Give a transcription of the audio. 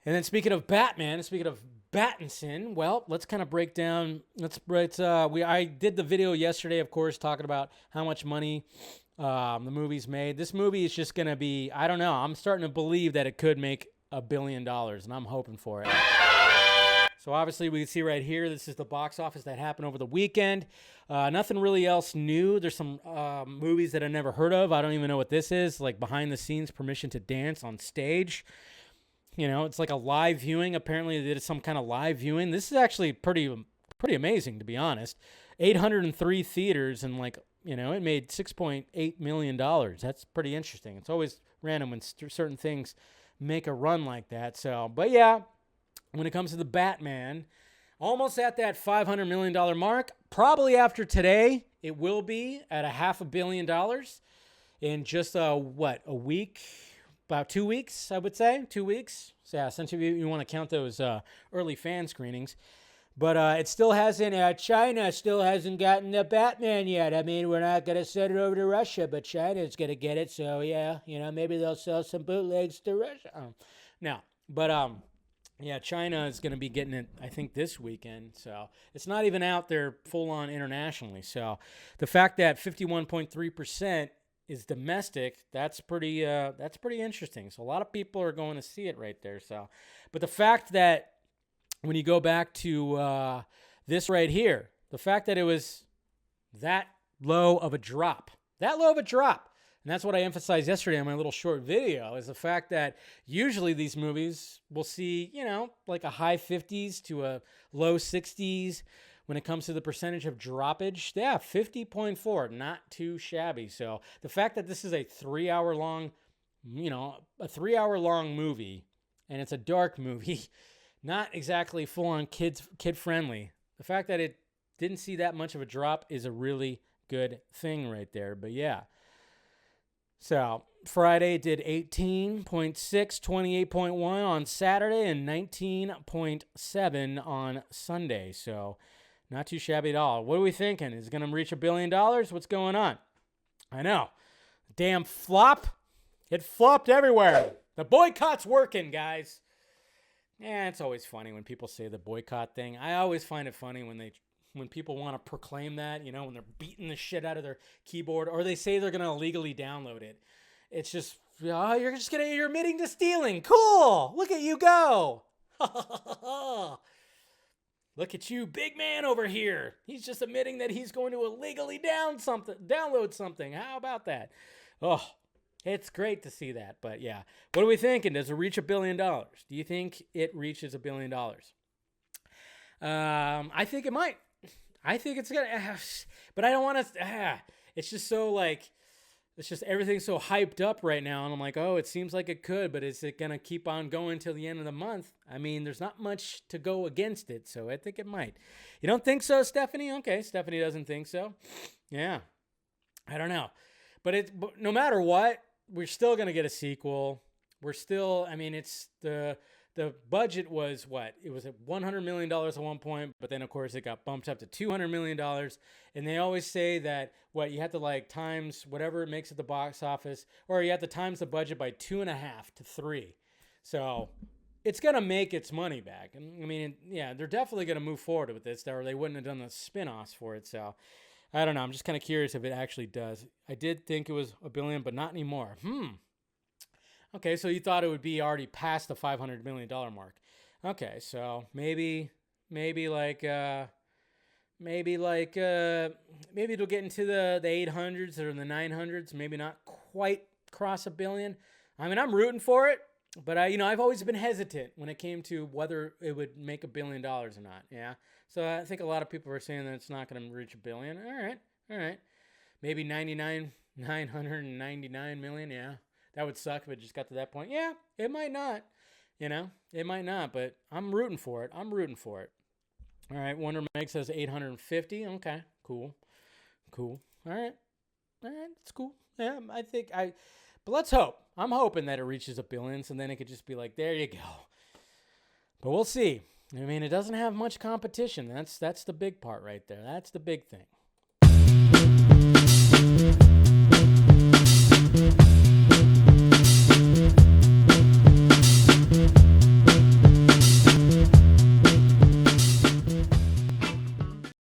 And then speaking of Batman, speaking of Battinson, well, let's kind of break down. I did the video yesterday, of course, talking about how much money the movie's made. This movie is just going to be, I don't know. I'm starting to believe that it could make $1 billion, and I'm hoping for it. So obviously we can see right here, this is the box office that happened over the weekend. Nothing really else new. There's some movies that I never heard of. I don't even know what this is, like behind the scenes permission to dance on stage. You know, it's like a live viewing. Apparently they did some kind of live viewing. This is actually pretty amazing, to be honest. 803 theaters, and it made $6.8 million. That's pretty interesting. It's always random when certain things make a run like that. So, but yeah, when it comes to the Batman, almost at that $500 million mark. Probably after today, it will be at $500 million in just a week. About 2 weeks, I would say. 2 weeks. So yeah, since you want to count those early fan screenings. But it still hasn't, China still hasn't gotten the Batman yet. I mean, we're not going to send it over to Russia, but China's going to get it. So yeah, maybe they'll sell some bootlegs to Russia. No, but yeah, China is going to be getting it, I think, this weekend. So it's not even out there full on internationally. So the fact that 51.3% is domestic, that's pretty interesting. So a lot of people are going to see it right there. So, but the fact that when you go back to this right here, the fact that it was that low of a drop, and that's what I emphasized yesterday in my little short video, is the fact that usually these movies will see, like a high 50s to a low 60s. When it comes to the percentage of droppage, yeah, 50.4, not too shabby. So the fact that this is a 3 hour long, movie, and it's a dark movie, not exactly full on kid friendly. The fact that it didn't see that much of a drop is a really good thing right there. But yeah. So Friday did 18.6, 28.1 on Saturday, and 19.7 on Sunday. So not too shabby at all. What are we thinking? Is it going to reach $1 billion? What's going on? I know. Damn flop. It flopped everywhere. The boycott's working, guys. Yeah, it's always funny when people say the boycott thing. I always find it funny when people want to proclaim that, when they're beating the shit out of their keyboard, or they say they're going to illegally download it. It's just, you're admitting to stealing. Cool. Look at you go. Look at you, big man over here. He's just admitting that he's going to illegally download something. How about that? Oh, it's great to see that. But yeah, what are we thinking? Does it reach $1 billion? Do you think it reaches $1 billion? I think it might. I think it's gonna, but I don't want to. It's just so it's just everything's so hyped up right now, and I'm like, oh, it seems like it could, but is it gonna keep on going till the end of the month? I mean, there's not much to go against it, so I think it might. You don't think so, Stephanie? Okay, Stephanie doesn't think so. Yeah, I don't know, but no matter what, we're still gonna get a sequel. We're still, I mean, it's the budget was what? It was at $100 million at one point, but then of course it got bumped up to $200 million. And they always say that you have to times whatever it makes at the box office, or you have to times the budget by 2.5 to 3. So it's going to make its money back. And I mean, yeah, they're definitely going to move forward with this, or they wouldn't have done the spin-offs for it. So I don't know. I'm just kind of curious if it actually does. I did think it was $1 billion, but not anymore. Okay, so you thought it would be already past the $500 million mark. Okay, so maybe it'll get into the 800s or the 900s. Maybe not quite cross $1 billion. I mean, I'm rooting for it, but I've always been hesitant when it came to whether it would make $1 billion or not. Yeah, so I think a lot of people are saying that it's not going to reach $1 billion. All right, maybe 999 million. Yeah. That would suck if it just got to that point. Yeah, it might not. It might not, but I'm rooting for it. All right, Wonder Meg says 850. Okay, cool. All right, it's cool. Yeah, but let's hope. I'm hoping that it reaches $1 billion, and then it could just be like, there you go. But we'll see. I mean, it doesn't have much competition. That's the big part right there. That's the big thing.